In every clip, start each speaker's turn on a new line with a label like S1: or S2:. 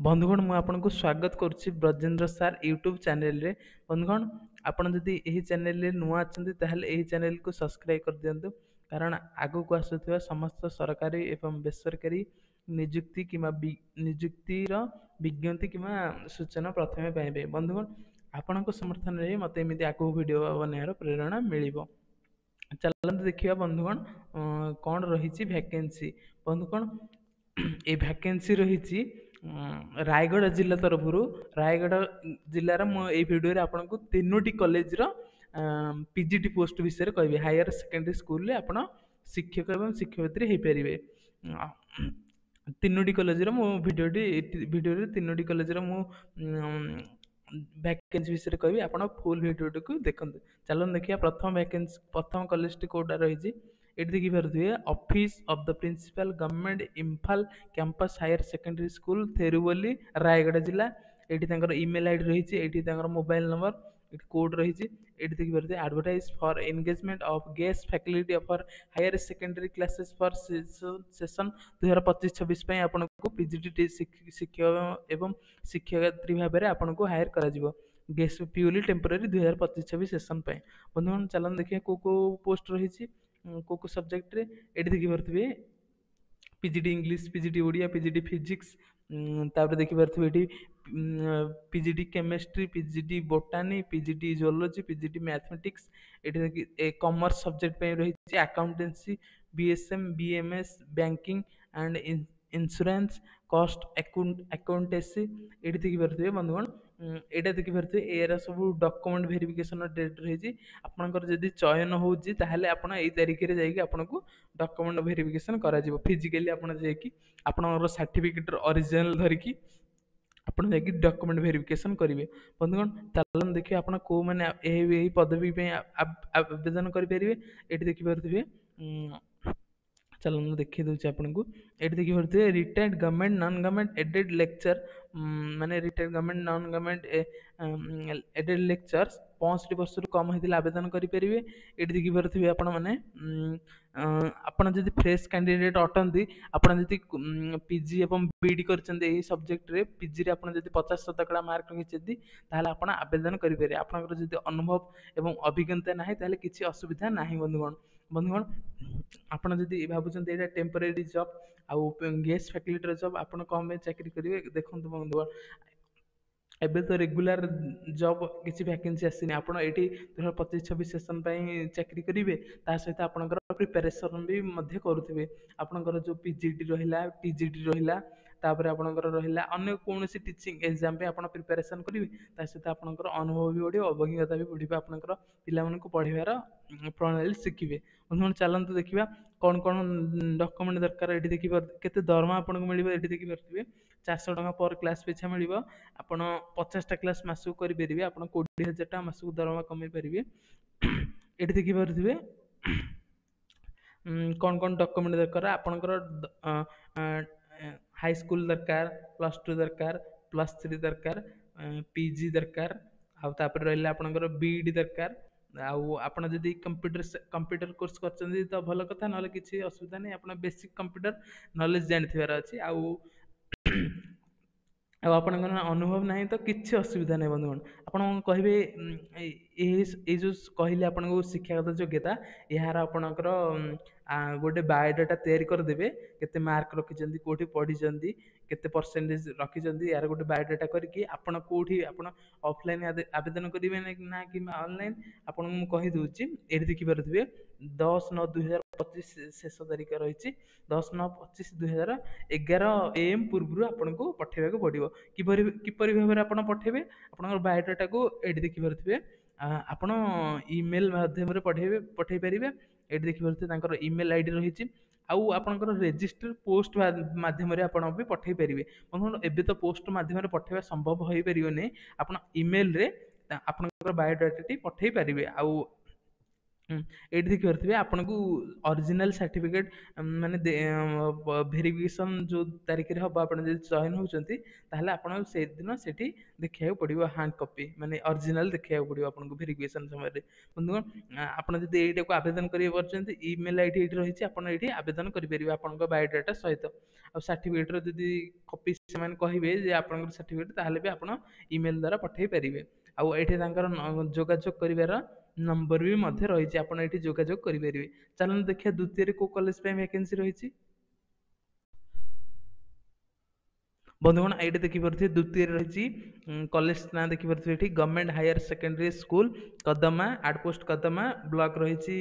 S1: बंधुगण मु आपन को स्वागत करुच्ची ब्रजेंद्र सार यूट्यूब चैनल रे। बंधुगण आपन जदि एही चैनल रे नुआ अछंती ताहले एही चैनल को सब्सक्राइब कर दियंतु, कारण आगु को आसुथिबा समस्त सरकारी एवं बेसरकारी नियुक्ति किमा नियुक्तिर विज्ञप्ति किमा सूचना प्रथमे पाइबे। बंधुगण आपन को समर्थन रे मते एमिति आगु वीडियो बनाएर प्रेरणा मिलिबो। चलते देखिए बंधुगण कौन रही वैकेंसी। बंधुगण ये वैकेंसी रही रायगढ़ जिला तरफ रायगढ़ जिलार मुझे भिडियो आपको तीनोटी कॉलेज रो पीजीटी पोस्ट विषय कहि हायर सेकेंडरी स्कूल रे आपण शिक्षक एवं शिक्षयित्री हो पारे। तीनोटी कॉलेज रो भिडियो तीनोटी कॉलेज रो वैकेंसी विषय कहि आपण फुल भिडियो को देखते। चलो देखिए प्रथम कॉलेज टी कोटा रही ये देखिए office of the principal government Imphal campus higher secondary school Theruvali Rayagada जिला। ये ईमेल आईडी रही ये मोबाइल नंबर कोड रही ये देखिए advertise for engagement of guest faculty for higher secondary classes for session 2025-26 आपको पीजीटी शिक्षक एवं शिक्षयित्री भाव में आपको हायर कर गेस्ट प्यूरली टेम्पोरारी 2025-26 सेशन। बंधुगण चलन देखिए को पोस्ट रही को सब्जेक्ट रे ये देखिए PGT English PGT Odia PGT physics देखिए ये PGT chemistry PGT बोटानी PGT geology PGT mathematics ये कॉमर्स सब्जेक्ट पे रही accountancy BSM BMS banking and insurance cost accountancy ये देखिए बंधुगण यहाँ देखिए यार सब डॉक्यूमेंट वेरिफिकेशन डेट रही आपंकर जदि चयन होती आप तारीख में जाकि आपको डॉक्यूमेंट वेरिफिकेशन करा फिजिकली आपन सर्टिफिकेट ओरिजिनल धरिकी आप डॉक्यूमेंट वेरिफिकेशन करेंगे। बंधुगण चलन देखिए आप मैंने पदवी आवेदन करेंगे। ये देखिए चलो मैं देखी दूसरी आपको ये देखिए retired government non government aided lecture माने retired government non government aided lectures 65 वर्ष कम होता आवेदन करेंगे। ये देखिए आपण मैंने आपड़ जब फ्रेश कैंडिडेट अटंती आपड़ी पीजी और बीडी कर सब्जेक्ट रे पीजी रे आपड़ जब 50% मार्क रखी आप आवेदन करेंगे। आपंकर जब अनुभव एवं अभिज्ञता ना ताले किसी असुविधा ना। बंधुगण बंधुगण आपड़ जब भावुं ये टेम्पोरारी जॉब आउ गेस्ट फैकल्टी जॉब आप कौन चाकरी करेंगे देखो। बंधुगण एबे तो रेगुलर जॉब किसी वैकेंसी आसनी आप 2025-26 सेशन चाकरी करेंगे सहित आपंकर प्रिपेरेसन भी करुवे आपंकर जो पीजीटी रहा टीजीटी रहा तापर आपंकर रहा अन्य कौन टीचिंग एग्जाम पे आप प्रिपेरेसन करेंगे सहित आपंकर अनुभव भी बढ़ो अभिज्ञता भी बढ़ आपंकर पिला पढ़ार प्रणाली शिखिए। बंधुगण चलते देखा कौन कौन डॉक्यूमेंट दरकार। ये देखिए केते दरमा आपको मिले ये देखिए 400 टका पर क्लास पिछा मिल आप 50टा क्लास मसकू करेंगे आप 20,000 टका मसकू दरमा कमे पारे। ये देखिए कौन कौन डॉक्यूमेंट दरकार आपंकर हाई स्कूल दरकार +2 दरकार +3 दरकार पीजी दरकार आउे रहा आपंकर बीडी दरकार आपड़ जदि कंप्यूटर कोर्स कर तो भल कथा ना किसी असुविधा नहीं आप बेसिक कंप्यूटर नॉलेज जानिथार अच्छी आपंकर अनुभव ना तो किसी असुविधा नहीं। बंधुगण आप कहे जो कहले आपको शिक्षागत योग्यता यार आपणकर गोटे बायोडाटा तैयारी करदेवे केते मार्क रखिंट कौटी पढ़ी केते परसेंटेज रखिंट यार गोटे बायोडाटा करके आपड़ कौटी आप ऑफलाइन आवेदन करेंगे ना कि ऑनलाइन आपको मुझे कहीदे। ये देखिए 10/9/2025 शेष तारीख रही 10/9/25/2011 AM पूर्व आपको पठेवा पड़ो किपरि भाव में आप पठेबे आपन बायोडाटा को ये देखिए आप ईमेल माध्यम पठे पारे। ये देखिए ईमेल आईडी रही आपंकर रेजिस्टर पोस्ट माध्यम आप भी पठे पारे। एबे तो पोस्ट माध्यम पठेवा संभव हो पारे आप ईमेल रे आपंकर बायोडाटा पठे पारे। ହୁଁ, ଏଇଠି ଦେଖିପାରୁଥିବେ ଆପଣଙ୍କୁ ଅରିଜିନାଲ ସାର୍ଟିଫିକେଟ ମାନେ ଭେରିଫିକେସନ ଯୋଉ ତାରିଖରେ ହବ, ଆପଣ ଯଦି ଚୟନ ହଉଛନ୍ତି ତାହେଲେ ଆପଣ ସେଇଦିନ ସେଠି ଦେଖିବାକୁ ପଡିବ ହାର୍ଡ କପି, ମାନେ ଅରିଜିନାଲ ଦେଖିବାକୁ ପଡିବ ଆପଣଙ୍କୁ ଭେରିଫିକେସନ ସମୟରେ। ବନ୍ଧୁଗଣ, ଆପଣ ଯଦି ଏଇଟାକୁ ଆବେଦନ କରିବାକୁ ପାରୁଛନ୍ତି, ଇମେଲ ଆଇଡି ଏଇଠି ରହିଛି, ଆପଣ ଏଇଠି ଆବେଦନ କରିପାରିବେ ଆପଣଙ୍କ ବାୟୋଡାଟା ସହିତ। ଆଉ ସାର୍ଟିଫିକେଟର ଯଦି କପି ସେମାନେ କହିବେ ଯେ ଆପଣଙ୍କର ସାର୍ଟିଫିକେଟ, ତାହେଲେ ବି ଆପଣ ଇମେଲ ଦ୍ୱାରା ପଠାଇ ପାରିବେ। ଆଉ ଏଇଠି ତାଙ୍କର ଯୋଗାଯୋଗ କରିବାର ନମ୍ବର ବି ମଧ୍ୟ ରହିଛି, ଆପଣ ଏଇଠି ଯୋଗାଯୋଗ କରିପାରିବେ। ଚାଲନ୍ତୁ ଦେଖିବା ଦ୍ୱିତୀୟରେ କୋଉ କଲେଜ ପାଇଁ ଭ୍ୟାକେନ୍ସି ରହିଛି। ବନ୍ଧୁଗଣ, ଏଇଠି ଦେଖିପାରୁଥିବେ ଦ୍ୱିତୀୟରେ ରହିଛି କଲେଜ ନାଁ ଦେଖିପାରୁଥିବେ ଏଠି government higher secondary school Kadama, at post Kadama, block ରହିଛି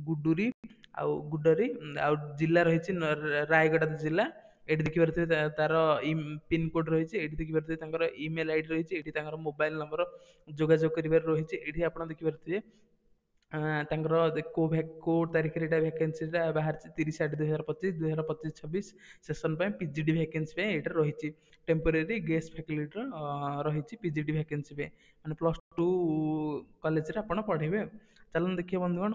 S1: ଗୁଡୁରି ଆଉ ଗୁଡରି, ଆଉ ଜିଲ୍ଲା ରହିଛି ରାୟଗଡା ଜିଲ୍ଲା। ଏଠି ଦେଖିପାରୁଥିବେ ତାର ପିନକୋଡ ରହିଛି, ଏଠି ଦେଖିପାରୁଥିବେ ତାଙ୍କର ଇମେଲ ଆଇଡି ରହିଛି, ଏଠି ତାଙ୍କର ମୋବାଇଲ ନମ୍ବର ଯୋଗାଯୋଗ କରିବାର ରହିଛି। ଏଠି ଆପଣ ଦେଖିପାରୁଥିବେ ତାଙ୍କର କୋଉ ତାରିଖରେ ଏଇଟା ଭ୍ୟାକେନ୍ସିଟା ବାହାରିଛି, 30/8/2025, 2025-26 ସେସନ ପାଇଁ ପିଜିଡି ଭ୍ୟାକେନ୍ସି ପାଇଁ ଏଇଟା ରହିଛି। ଟେମ୍ପୋରାରୀ ଗେଷ୍ଟ ଫ୍ୟାକଲ୍ଟିର ରହିଛି ପିଜିଡି ଭ୍ୟାକେନ୍ସି ପାଇଁ, ମାନେ +2 କଲେଜରେ ଆପଣ ପଢ଼ିବେ। ଚାଲନ୍ତୁ ଦେଖିବା ବନ୍ଧୁଗଣ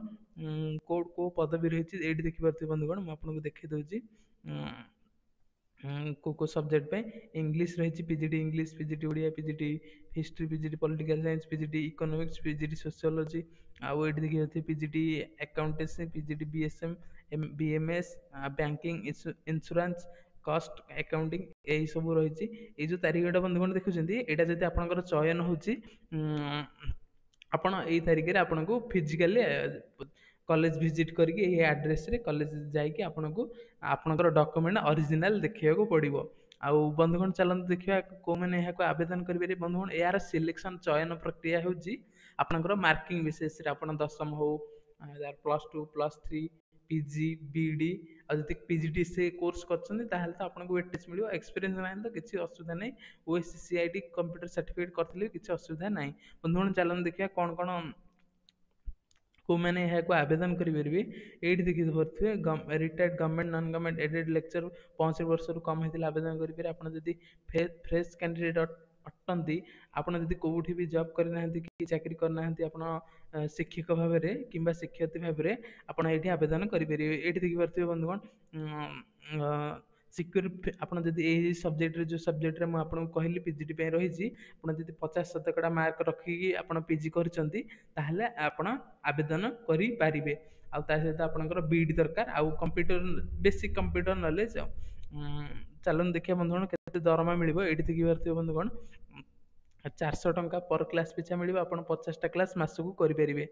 S1: କୋଉ ପଦବୀ ରହିଛି। ଏଇଠି ଦେଖିପାରୁଥିବେ ବନ୍ଧୁଗଣ, ମୁଁ ଆପଣଙ୍କୁ ଦେଖେଇ ଦେଉଛି କୋଉ କୋଉ ସବଜେକ୍ଟ ପାଇଁ। ଇଂଲିଶ ରହିଛି PGD English, PGD Odia, PGD history, PGD political science, PGD economics, PGD sociology, ଆଉ ଏଇଠି ଦେଖିପାରୁଥିବେ PGD accountancy, PGD BSM, BMS, banking, insurance, cost accounting, ଏଇ ସବୁ ରହିଛି। ଏଇ ଯୋଉ ତାରିଖଟା ବନ୍ଧୁଗଣ ଦେଖୁଛନ୍ତି, ଏଇଟା ଯଦି ଆପଣଙ୍କର ଚୟନ ହଉଛି, ଆପଣ ଏଇ ତାରିଖରେ ଆପଣଙ୍କୁ ଫିଜିକାଲି କଲେଜ ଭିଜିଟ୍ କରିକି ଏହି ଆଡ୍ରେସରେ କଲେଜ ଯାଇକି ଆପଣଙ୍କୁ ଆପଣଙ୍କର ଡକୁମେଣ୍ଟ ଅରିଜିନାଲ ଦେଖେଇବାକୁ ପଡ଼ିବ। ଆଉ ବନ୍ଧୁଗଣ, ଚାଲନ୍ତୁ ଦେଖିବା କୋଉମାନେ ଏହାକୁ ଆବେଦନ କରିପାରିବେ। ବନ୍ଧୁଗଣ, ଏହାର ସିଲେକ୍ସନ ଚୟନ ପ୍ରକ୍ରିୟା ହେଉଛି ଆପଣଙ୍କର ମାର୍କିଂ ବେସିସରେ, ଆପଣ ଦଶମ ହଉ, +2, +3, ପିଜି, ବିଇଡି, ଆଉ ଯଦି ପିଜିଡିସିଏ କୋର୍ସ କରିଛନ୍ତି ତାହେଲେ ତ ଆପଣଙ୍କୁ ୱେଟେଜ ମିଳିବ। ଏକ୍ସପିରିଏନ୍ସ ନାହିଁ ତ କିଛି ଅସୁବିଧା ନାହିଁ, ଓଏସିସିଆଇଟି କମ୍ପ୍ୟୁଟର ସାର୍ଟିଫିକେଟ କରିଥିଲେ କିଛି ଅସୁବିଧା ନାହିଁ। ବନ୍ଧୁଗଣ, ଚାଲନ୍ତୁ ଦେଖିବା କଣ କଣ କୋଉମାନେ ଏହାକୁ ଆବେଦନ କରିପାରିବେ। ଏଇଠି ଦେଖିପାରୁଥିବେ retired government non government aided lecture 65 ବର୍ଷରୁ କମ୍ ହେଇଥିଲେ ଆବେଦନ କରିପାରିବେ। ଆପଣ ଯଦି ଫ୍ରେଶ କ୍ୟାଣ୍ଡିଡେଟ୍ ଅଟନ୍ତି, ଆପଣ ଯଦି କୋଉଠି ବି ଜବ୍ କରିନାହାନ୍ତି କି ଚାକିରି କରିନାହାନ୍ତି, ଆପଣ ଶିକ୍ଷକ ଭାବରେ କିମ୍ବା ଶିକ୍ଷୟିତ୍ରୀ ଭାବରେ ଆପଣ ଏଇଠି ଆବେଦନ କରିପାରିବେ। ଏଇଠି ଦେଖିପାରୁଥିବେ ବନ୍ଧୁଗଣ, ସିକ୍ୟୁର ଆପଣ ଯଦି ଏଇ ସବଜେକ୍ଟରେ ଯେଉଁ ସବଜେକ୍ଟରେ ମୁଁ ଆପଣଙ୍କୁ କହିଲି ପିଜିଡି ପାଇଁ ରହିଛି, ଆପଣ ଯଦି 50% ମାର୍କ ରଖିକି ଆପଣ ପିଜି କରିଛନ୍ତି ତାହେଲେ ଆପଣ ଆବେଦନ କରିପାରିବେ। ଆଉ ତା ସହିତ ଆପଣଙ୍କର ବିଇଡି ଦରକାର, ଆଉ କମ୍ପ୍ୟୁଟର ବେସିକ୍ କମ୍ପ୍ୟୁଟର ନଲେଜ। ଆଉ ଚାଲନ୍ତୁ ଦେଖିବା ବନ୍ଧୁଗଣ କେତେ ଦରମା ମିଳିବ। ଏଇଠି ଦେଖିପାରୁଥିବେ ବନ୍ଧୁଗଣ 400 ଟଙ୍କା ପର କ୍ଲାସ୍ ପିଛା ମିଳିବ। ଆପଣ 50ଟା କ୍ଲାସ୍ ମାସକୁ କରିପାରିବେ।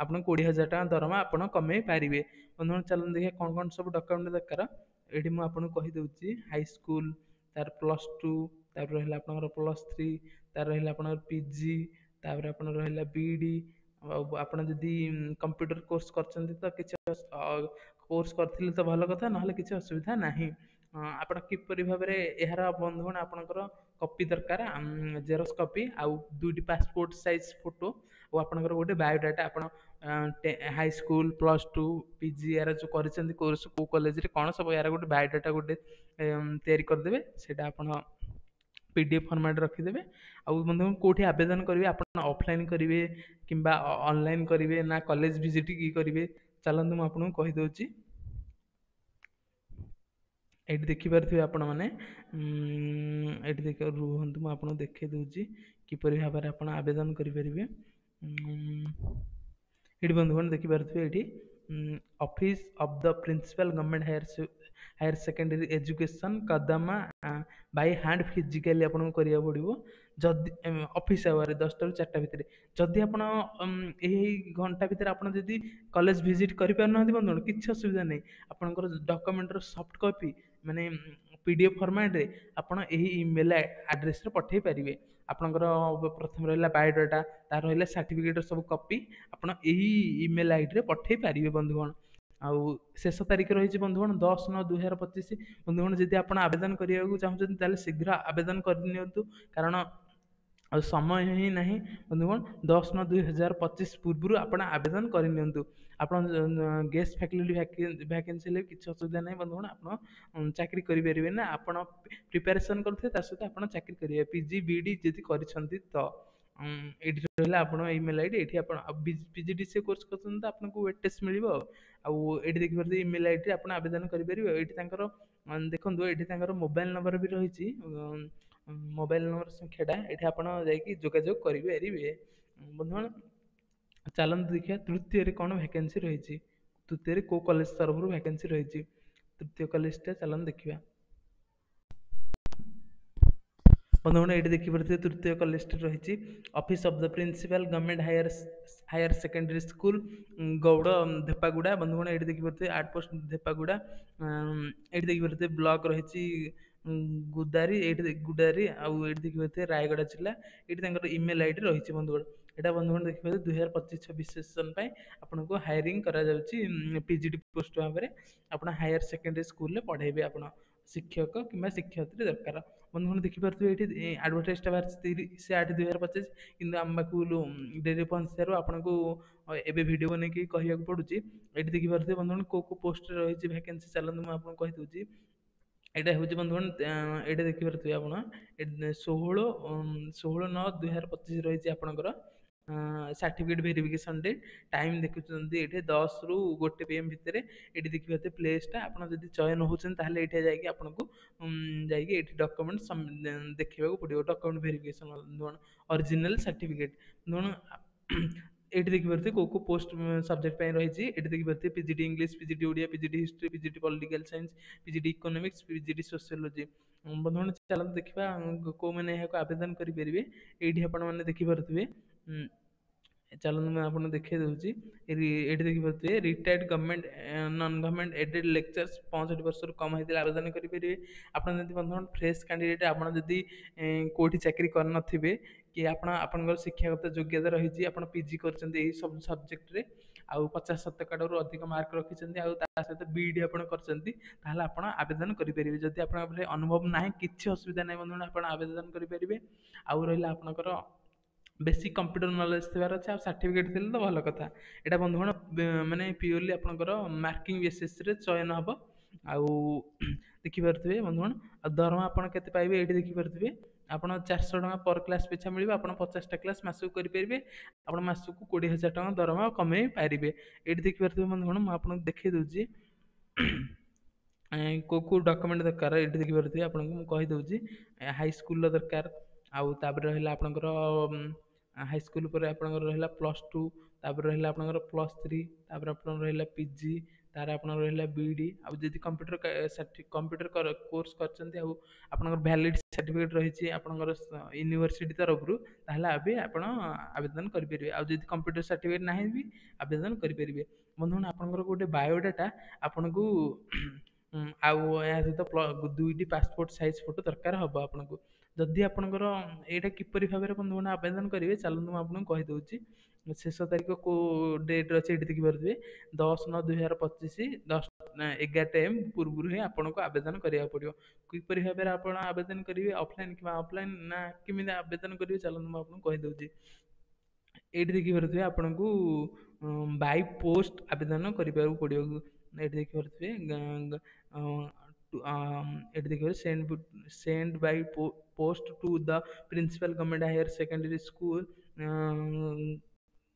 S1: ଆପଣଙ୍କୁ 20,000 ଟଙ୍କା ଦରମା ଆପଣ କମେଇ ପାରିବେ। ବନ୍ଧୁଗଣ, ଚାଲନ୍ତୁ ଦେଖିବା କ'ଣ କ'ଣ ସବୁ ଡକ୍ୟୁମେଣ୍ଟ ଦରକାର। ଏଇଠି ମୁଁ ଆପଣଙ୍କୁ କହିଦେଉଛି। ହାଇସ୍କୁଲ, ତାର +2, ତାପରେ ରହିଲା ଆପଣଙ୍କର +3, ତାର ରହିଲା ଆପଣଙ୍କର ପିଜି, ତାପରେ ଆପଣଙ୍କର ରହିଲା ବିଇଡି। ଆଉ ଆପଣ ଯଦି କମ୍ପ୍ୟୁଟର କୋର୍ସ କରିଛନ୍ତି ତ କିଛି କୋର୍ସ କରିଥିଲେ ତ ଭଲ କଥା, ନହେଲେ କିଛି ଅସୁବିଧା ନାହିଁ। ଆପଣ କିପରି ଭାବରେ ଏହାର ବନ୍ଧୁଗଣ ଆପଣଙ୍କର କପି ଦରକାର, ଜେରକ୍ସ କପି, ଆଉ 2ଟି ପାସପୋର୍ଟ ସାଇଜ ଫଟୋ, ଆଉ ଆପଣଙ୍କର ଗୋଟେ ବାୟୋଡାଟା। ଆପଣ ହାଇସ୍କୁଲ, +2, ପିଜି ଏହାର ଯେଉଁ କରିଛନ୍ତି କୋର୍ସ କୋଉ କଲେଜରେ କ'ଣ ସବୁ, ଏହାର ଗୋଟେ ବାୟୋଡାଟା ଗୋଟେ ତିଆରି କରିଦେବେ। ସେଇଟା ଆପଣ PDF ଫର୍ମାଟ ରଖିଦେବେ। ଆଉ ବନ୍ଧୁ କୋଉଠି ଆବେଦନ କରିବେ, ଆପଣ ଅଫଲାଇନ୍ କରିବେ କିମ୍ବା ଅନଲାଇନ୍ କରିବେ ନା କଲେଜ ଭିଜିଟ୍ କି କରିବେ, ଚାଲନ୍ତୁ ମୁଁ ଆପଣଙ୍କୁ କହିଦେଉଛି। ଏଇଠି ଦେଖିପାରୁଥିବେ ଆପଣମାନେ, ଏଇଠି ରୁହନ୍ତୁ ମୁଁ ଆପଣଙ୍କୁ ଦେଖେଇ ଦେଉଛି କିପରି ଭାବରେ ଆପଣ ଆବେଦନ କରିପାରିବେ। ଏଇଠି ବନ୍ଧୁଗଣ ଦେଖିପାରୁଥିବେ, ଏଇଠି office of the principal government higher secondary education Kadama by hand physically ଆପଣଙ୍କୁ କରିବାକୁ ପଡ଼ିବ। ଯଦି ଅଫିସ୍ ଆୱାରରେ 10ଟାରୁ 4ଟା ଭିତରେ, ଯଦି ଆପଣ ଏହି ଘଣ୍ଟା ଭିତରେ ଆପଣ ଯଦି କଲେଜ ଭିଜିଟ୍ କରିପାରୁନାହାନ୍ତି ବନ୍ଧୁଗଣ, କିଛି ଅସୁବିଧା ନାହିଁ। ଆପଣଙ୍କର ଡକ୍ୟୁମେଣ୍ଟର ସଫ୍ଟ କପି ମାନେ PDF ଫର୍ମାଟରେ ଆପଣ ଏହି ଇମେଲ ଆଡ୍ରେସରେ ପଠାଇ ପାରିବେ। ଆପଣଙ୍କର ପ୍ରଥମେ ରହିଲା ବାୟୋଡାଟା, ତାର ରହିଲା ସାର୍ଟିଫିକେଟର ସବୁ କପି, ଆପଣ ଏହି ଇମେଲ ଆଇଡିରେ ପଠାଇ ପାରିବେ ବନ୍ଧୁଗଣ। ଆଉ ଶେଷ ତାରିଖ ରହିଛି ବନ୍ଧୁଗଣ 10/9/2025। ବନ୍ଧୁଗଣ, ଯଦି ଆପଣ ଆବେଦନ କରିବାକୁ ଚାହୁଁଛନ୍ତି ତାହେଲେ ଶୀଘ୍ର ଆବେଦନ କରିନିଅନ୍ତୁ, କାରଣ ଆଉ ସମୟ ହିଁ ନାହିଁ ବନ୍ଧୁଗଣ। 10/9/2025 ପୂର୍ବରୁ ଆପଣ ଆବେଦନ କରିନିଅନ୍ତୁ। ଆପଣ ଗେଷ୍ଟ ଫ୍ୟାକଲ୍ଟି ଭ୍ୟାକେନ୍ସି ହେଲେ କିଛି ଅସୁବିଧା ନାହିଁ ବନ୍ଧୁଗଣ, ଆପଣ ଚାକିରି କରିପାରିବେ ନା। ଆପଣ ପ୍ରିପାରେସନ୍ କରୁଥିବେ ତା ସହିତ ଆପଣ ଚାକିରି କରିବେ, ପିଜି ବିଇଡି ଯଦି କରିଛନ୍ତି ତ। ଏଇଠି ରହିଲା ଆପଣ ଇମେଲ୍ ଆଇଡି। ଏଇଠି ଆପଣ PGDCA କୋର୍ସ କରୁଛନ୍ତି ତ ଆପଣଙ୍କୁ ୱେଟ୍ ଟେଷ୍ଟ ମିଳିବ। ଆଉ ଏଇଠି ଦେଖିପାରୁଥିବେ ଇମେଲ୍ ଆଇଡିରେ ଆପଣ ଆବେଦନ କରିପାରିବେ। ଏଇଠି ତାଙ୍କର ଦେଖନ୍ତୁ ଏଇଠି ତାଙ୍କର ମୋବାଇଲ ନମ୍ବର ବି ରହିଛି। ମୋବାଇଲ ନମ୍ବର ସଂଖ୍ୟାଟା ଏଇଠି ଆପଣ ଯାଇକି ଯୋଗାଯୋଗ କରିପାରିବେ। ବନ୍ଧୁଗଣ ଚାଲନ୍ତୁ ଦେଖିବା ତୃତୀୟରେ କ'ଣ ଭ୍ୟାକେନ୍ସି ରହିଛି। ତୃତୀୟରେ କେଉଁ କଲେଜ ତରଫରୁ ଭ୍ୟାକେନ୍ସି ରହିଛି। ତୃତୀୟ କଲେଜଟା ଚାଲନ୍ତୁ ଦେଖିବା। ବନ୍ଧୁଗଣ ଏଇଠି ଦେଖିପାରୁଥିବେ ତୃତୀୟ କଲେଜଟି ରହିଛି office of the principal government higher secondary school Gaud Dhepaguda. ବନ୍ଧୁଗଣ ଏଇଠି ଦେଖିପାରୁଥିବେ ଆର୍ଟ ପୋଷ୍ଟ ଧେପାଗୁଡ଼ା। ଏଇଠି ଦେଖିପାରୁଥିବେ ବ୍ଲକ ରହିଛି ଗୁଦାରି, ଏଇଠି ଗୁଡାରି, ଆଉ ଏଇଠି ଦେଖିପାରୁଥିବେ ରାୟଗଡ଼ା ଜିଲ୍ଲା। ଏଇଠି ତାଙ୍କର ଇମେଲ୍ ଆଇଡି ରହିଛି ବନ୍ଧୁଗଣ। ଏଇଟା ବନ୍ଧୁଗଣ ଦେଖିପାରୁଥିବେ 2025-26 ସେସନ୍ ପାଇଁ ଆପଣଙ୍କୁ ହାୟରିଂ କରାଯାଉଛି PGD ପୋଷ୍ଟ ଭାବରେ। ଆପଣ ହାୟର ସେକେଣ୍ଡାରୀ ସ୍କୁଲରେ ପଢ଼େଇବେ ଆପଣ ଶିକ୍ଷକ କିମ୍ବା ଶିକ୍ଷୟିତ୍ରୀ ଦରକାର। ବନ୍ଧୁଗଣ ଦେଖିପାରୁଥିବେ ଏଇଠି ଆଡ଼ଭର୍ଟାଇଜଟା ବାହାରିଛି 30/8/2025, କିନ୍ତୁ ଆମ ପାଖକୁ ଡେରି ପହଞ୍ଚିଥିବାରୁ ଆପଣଙ୍କୁ ଏବେ ଭିଡ଼ିଓ ବନେଇକି କହିବାକୁ ପଡ଼ୁଛି। ଏଇଠି ଦେଖିପାରୁଥିବେ ବନ୍ଧୁଗଣ କେଉଁ କେଉଁ ପୋଷ୍ଟରେ ରହିଛି ଭ୍ୟାକେନ୍ସି। ଚାଲନ୍ତୁ ମୁଁ ଆପଣଙ୍କୁ କହିଦେଉଛି। ଏଇଟା ହେଉଛି ବନ୍ଧୁଗଣ ଏଇଟା ଦେଖିପାରୁଥିବେ ଆପଣ 16/9/2025 ରହିଛି ଆପଣଙ୍କର ସାର୍ଟିଫିକେଟ୍ ଭେରିଫିକେସନ୍ ଡେଟ୍। ଟାଇମ୍ ଦେଖୁଛନ୍ତି ଏଇଠି 10ରୁ 1 PM ଭିତରେ। ଏଇଠି ଦେଖିପାରୁଥିବେ ପ୍ଲେସ୍ଟା ଆପଣ ଯଦି ଚୟନ ହେଉଛନ୍ତି ତାହେଲେ ଏଇଠି ଯାଇକି ଆପଣଙ୍କୁ ଯାଇକି ଏଇଠି ଡକ୍ୟୁମେଣ୍ଟ ଦେଖିବାକୁ ପଡ଼ିବ। Document verification original certificate. ଏଇଠି ଦେଖିପାରୁଥିବେ କେଉଁ କେଉଁ ପୋଷ୍ଟ ସବଜେକ୍ଟ ପାଇଁ ରହିଛି। ଏଇଠି ଦେଖିପାରୁଥିବେ PGD English, PGD Odia, PGD history, PGD political science, PGD economics, PGD sociology. ବନ୍ଧୁଗଣ ଚାଲନ୍ତୁ ଦେଖିବା କେଉଁମାନେ ଏହାକୁ ଆବେଦନ କରିପାରିବେ। ଏଇଠି ଆପଣମାନେ ଦେଖିପାରୁଥିବେ ଚାଲନ୍ତୁ ମୁଁ ଆପଣଙ୍କୁ ଦେଖାଇ ଦେଉଛି। ଏଇଠି ଦେଖିପାରୁଥିବେ retired government non government aided lecturers 65 ବର୍ଷରୁ କମ୍ ହେଇଥିଲେ ଆବେଦନ କରିପାରିବେ। ଆପଣ ଯଦି ବନ୍ଧୁଗଣ ଫ୍ରେଶ୍ କ୍ୟାଣ୍ଡିଡେଟ୍, ଆପଣ ଯଦି କେଉଁଠି ଚାକିରି କରିନଥିବେ କି ଆପଣଙ୍କର ଶିକ୍ଷାଗତ ଯୋଗ୍ୟତା ରହିଛି, ଆପଣ PG କରିଛନ୍ତି ଏହି ସବୁ ସବଜେକ୍ଟରେ, ଆଉ 50% ଅଧିକ ମାର୍କ ରଖିଛନ୍ତି, ଆଉ ତା ସହିତ BD ଆପଣ କରିଛନ୍ତି, ତାହେଲେ ଆପଣ ଆବେଦନ କରିପାରିବେ। ଯଦି ଆପଣଙ୍କ ପାଖରେ ଅନୁଭବ ନାହିଁ କିଛି ଅସୁବିଧା ନାହିଁ ବନ୍ଧୁଗଣ, ଆପଣ ଆବେଦନ କରିପାରିବେ। ଆଉ ରହିଲା ଆପଣଙ୍କର ବେସିକ୍ କମ୍ପ୍ୟୁଟର ନଲେଜ ଥିବାର ଅଛି, ଆଉ ସାର୍ଟିଫିକେଟ୍ ଥିଲେ ତ ଭଲ କଥା। ଏଇଟା ବନ୍ଧୁଗଣ ମାନେ ପିଓରଲି ଆପଣଙ୍କର ମାର୍କିଂ ବେସିସ୍ରେ ଚୟନ ହେବ। ଆଉ ଦେଖିପାରୁଥିବେ ବନ୍ଧୁଗଣ ଆଉ ଦରମା ଆପଣ କେତେ ପାଇବେ। ଏଇଠି ଦେଖିପାରୁଥିବେ ଆପଣ 400 ଟଙ୍କା ପର କ୍ଲାସ୍ ପିଛା ମିଳିବ। ଆପଣ 50ଟା କ୍ଲାସ୍ ମାସକୁ କରିପାରିବେ। ଆପଣ ମାସକୁ 20,000 ଟଙ୍କା ଦରମା କମେଇ ପାରିବେ। ଏଇଠି ଦେଖିପାରୁଥିବେ ବନ୍ଧୁଗଣ ମୁଁ ଆପଣଙ୍କୁ ଦେଖାଇ ଦେଉଛି କେଉଁ କେଉଁ ଡକ୍ୟୁମେଣ୍ଟ ଦରକାର। ଏଇଠି ଦେଖିପାରୁଥିବେ ଆପଣଙ୍କୁ ମୁଁ କହିଦେଉଛି। ହାଇସ୍କୁଲର ଦରକାର, ଆଉ ତାପରେ ରହିଲା ଆପଣଙ୍କର ହାଇସ୍କୁଲ ପରେ ଆପଣଙ୍କର ରହିଲା +2, ତାପରେ ରହିଲା ଆପଣଙ୍କର +3, ତାପରେ ଆପଣଙ୍କର ରହିଲା PG, ତାର ଆପଣଙ୍କର ରହିଲା BD। ଆଉ ଯଦି କମ୍ପ୍ୟୁଟର କୋର୍ସ କରିଛନ୍ତି ଆଉ ଆପଣଙ୍କର ଭ୍ୟାଲିଡ୍ ସାର୍ଟିଫିକେଟ୍ ରହିଛି ଆପଣଙ୍କର ୟୁନିଭର୍ସିଟି ତରଫରୁ, ତାହେଲେ ଏବେ ଆପଣ ଆବେଦନ କରିପାରିବେ। ଆଉ ଯଦି କମ୍ପ୍ୟୁଟର ସାର୍ଟିଫିକେଟ୍ ନାହିଁ ବି ଆବେଦନ କରିପାରିବେ। ବନ୍ଧୁଗଣ ଆପଣଙ୍କର ଗୋଟେ ବାୟୋଡାଟା ଆପଣଙ୍କୁ ଆଉ ଏହା ସହିତ 2ଟି ପାସପୋର୍ଟ ସାଇଜ୍ ଫଟୋ ଦରକାର ହେବ ଆପଣଙ୍କୁ। ଯଦି ଆପଣଙ୍କର ଏଇଟା କିପରି ଭାବରେ ବନ୍ଧୁଗଣ ଆବେଦନ କରିବେ, ଚାଲନ୍ତୁ ମୁଁ ଆପଣଙ୍କୁ କହିଦେଉଛି। ଶେଷ ତାରିଖ କେଉଁ ଡେଟ୍ରେ ଅଛି ଏଇଠି ଦେଖିପାରୁଥିବେ 10/9/2025 11 AM ପୂର୍ବରୁ ହିଁ ଆପଣଙ୍କୁ ଆବେଦନ କରିବାକୁ ପଡ଼ିବ। କିପରି ଭାବରେ ଆପଣ ଆବେଦନ କରିବେ, ଅଫଲାଇନ୍ କିମ୍ବା ଅଫଲାଇନ୍ ନା କେମିତି ଆବେଦନ କରିବେ, ଚାଲନ୍ତୁ ମୁଁ ଆପଣଙ୍କୁ କହିଦେଉଛି। ଏଇଠି ଦେଖିପାରୁଥିବେ ଆପଣଙ୍କୁ ବାଇ ପୋଷ୍ଟ ଆବେଦନ କରିବାକୁ ପଡ଼ିବ। ଏଇଠି ଦେଖିପାରୁଥିବେ ଏଇଠି ଦେଖିପାରୁଥିବେ send Bai post to the principal government higher secondary school.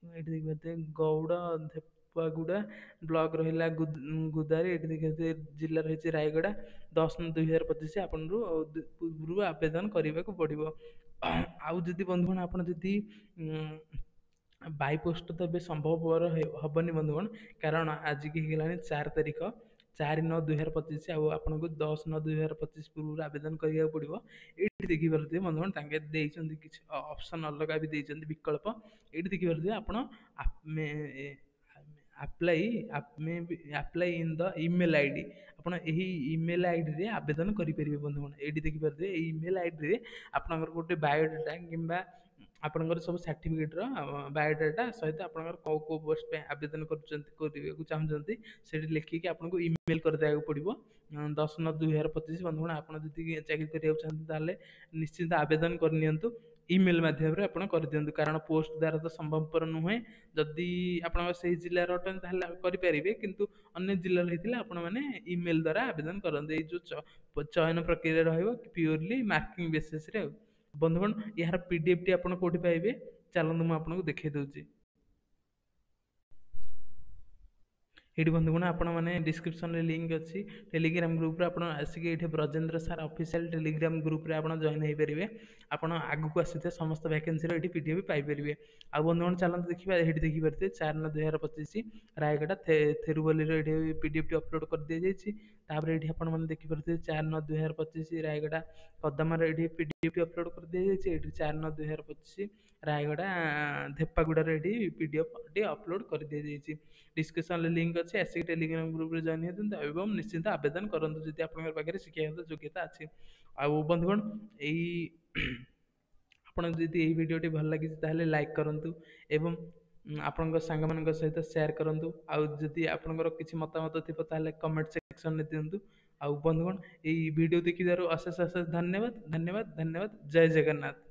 S1: ଏଇଠି ଦେଖିପାରୁଥିବେ ଗୌଡ଼ ଧେପାଗୁଡ଼ା, ବ୍ଲକ ରହିଲା ଗୁଦାରି। ଏଇଠି ଦେଖିପାରୁଥିବେ ଜିଲ୍ଲା ରହିଛି ରାୟଗଡ଼ା। 10/9/2025 ଆପଣଙ୍କୁ ପୂର୍ବରୁ ଆବେଦନ କରିବାକୁ ପଡ଼ିବ। ଆଉ ଯଦି ବନ୍ଧୁଗଣ ଆପଣ ଯଦି ବାଇ ପୋଷ୍ଟ ତ ଏବେ ସମ୍ଭବପର ହେବନି ବନ୍ଧୁଗଣ, କାରଣ ଆଜିକି ହେଇଗଲାଣି 4 ତାରିଖ 4/9/2025, ଆଉ ଆପଣଙ୍କୁ 10/9/2025 ପୂର୍ବରୁ ଆବେଦନ କରିବାକୁ ପଡ଼ିବ। ଏଇଠି ଦେଖିପାରୁଥିବେ ବନ୍ଧୁଗଣ ତାଙ୍କେ ଦେଇଛନ୍ତି କିଛି ଅପସନ୍ ଅଲଗା ବି ଦେଇଛନ୍ତି ବିକଳ୍ପ। ଏଇଠି ଦେଖିପାରୁଥିବେ ଆପଣ apply in the email ID, ଆପଣ ଏହି ଇମେଲ୍ ଆଇଡ଼ିରେ ଆବେଦନ କରିପାରିବେ ବନ୍ଧୁଗଣ। ଏଇଠି ଦେଖିପାରୁଥିବେ ଏହି ଇମେଲ୍ ଆଇଡ଼ିରେ ଆପଣଙ୍କର ଗୋଟେ ବାୟୋଡାଟା କିମ୍ବା ଆପଣଙ୍କର ସବୁ ସାର୍ଟିଫିକେଟ୍ର ବାୟୋଡାଟା ସହିତ ଆପଣଙ୍କର କେଉଁ କେଉଁ ପୋଷ୍ଟ ପାଇଁ ଆବେଦନ କରିବାକୁ ଚାହୁଁଛନ୍ତି ସେଠି ଲେଖିକି ଆପଣଙ୍କୁ ଇମେଲ୍ କରିଦେବାକୁ ପଡ଼ିବ। 10/9/2025 ବନ୍ଧୁଗଣ ଆପଣ ଯଦି ଚାକିରି କରିବାକୁ ଚାହାନ୍ତି ତାହେଲେ ନିଶ୍ଚିନ୍ତ ଆବେଦନ କରିନିଅନ୍ତୁ। ଇମେଲ୍ ମାଧ୍ୟମରେ ଆପଣ କରିଦିଅନ୍ତୁ, କାରଣ ପୋଷ୍ଟ ଦ୍ୱାରା ତ ସମ୍ଭବପର ନୁହେଁ। ଯଦି ଆପଣଙ୍କ ସେଇ ଜିଲ୍ଲାର ଅଟନ୍ତି ତାହେଲେ କରିପାରିବେ, କିନ୍ତୁ ଅନ୍ୟ ଜିଲ୍ଲାର ହେଇଥିଲେ ଆପଣମାନେ ଇମେଲ୍ ଦ୍ୱାରା ଆବେଦନ କରନ୍ତୁ। ଏଇ ଯେଉଁ ଚୟନ ପ୍ରକ୍ରିୟା ରହିବ ପିଓରଲି ମାର୍କିଂ ବେସିସ୍ରେ ଆଉ। ବନ୍ଧୁଗଣ ଏହାର PDF ଟି ଆପଣ କୋଉଠି ପାଇବେ? ଚାଲନ୍ତୁ ମୁଁ ଆପଣଙ୍କୁ ଦେଖେଇ ଦଉଛି। ଏଇଠି ବନ୍ଧୁଗଣ ଆପଣମାନେ ଡିସ୍କ୍ରିପ୍ସନରେ ଲିଙ୍କ୍ ଅଛି ଟେଲିଗ୍ରାମ ଗ୍ରୁପରେ, ଆପଣ ଆସିକି ଏଇଠି ବ୍ରଜେନ୍ଦ୍ର ସାର୍ ଅଫିସିଆଲ ଟେଲିଗ୍ରାମ ଗ୍ରୁପରେ ଆପଣ ଜଏନ୍ ହେଇପାରିବେ। ଆପଣ ଆଗକୁ ଆସୁଥିବା ସମସ୍ତ ଭ୍ୟାକେନ୍ସିର ଏଇଠି PDF ପାଇପାରିବେ। ଆଉ ବନ୍ଧୁଗଣ ଚାଲନ୍ତୁ ଦେଖିବା, ଏଇଠି ଦେଖିପାରୁଥିବେ 4/9/2025 ରାୟଗଡ଼ା ଥେରୁବଲିର ଏଇଠି PDF ଟି ଅପଲୋଡ଼ କରିଦିଆଯାଇଛି। ତାପରେ ଏଇଠି ଆପଣମାନେ ଦେଖିପାରୁଥିବେ 4/9/2025 ରାୟଗଡ଼ା ପଦାମାର ଏଇଠି PDF ଟି ଅପଲୋଡ଼ କରିଦିଆଯାଇଛି। ଏଇଠି 4/9/2025 ରାୟଗଡ଼ା ଧେପାଗୁଡ଼ାର ଏଇଠି PDF ଟି ଅପଲୋଡ଼ କରିଦିଆଯାଇଛି। ଡିସ୍କ୍ରିପ୍ସନରେ ଲିଙ୍କ୍ ଅଛି, ଆସିକି ଟେଲିଗ୍ରାମ ଗ୍ରୁପରେ ଜଏନ୍ ହେଇଛନ୍ତି ଏବଂ ନିଶ୍ଚିନ୍ତ ଆବେଦନ କରନ୍ତୁ ଯଦି ଆପଣଙ୍କ ପାଖରେ ଶିକ୍ଷାଗତ ଯୋଗ୍ୟତା ଅଛି। ଆଉ ବନ୍ଧୁଗଣ ଏଇ ଆପଣ ଯଦି ଏଇ ଭିଡ଼ିଓଟି ଭଲ ଲାଗିଛି ତାହେଲେ ଲାଇକ୍ କରନ୍ତୁ ଏବଂ ଆପଣଙ୍କ ସାଙ୍ଗମାନଙ୍କ ସହିତ ସେୟାର କରନ୍ତୁ। ଆଉ ଯଦି ଆପଣଙ୍କର କିଛି ମତାମତ ଥିବ ତାହେଲେ କମେଣ୍ଟ ସେକ୍ସନରେ ଦିଅନ୍ତୁ। ଆଉ ବନ୍ଧୁଗଣ ଏଇ ଭିଡ଼ିଓ ଦେଖିଥିବାରୁ ଅଶେଷ ଅଶେଷ ଧନ୍ୟବାଦ ଧନ୍ୟବାଦ ଧନ୍ୟବାଦ। ଜୟ ଜଗନ୍ନାଥ।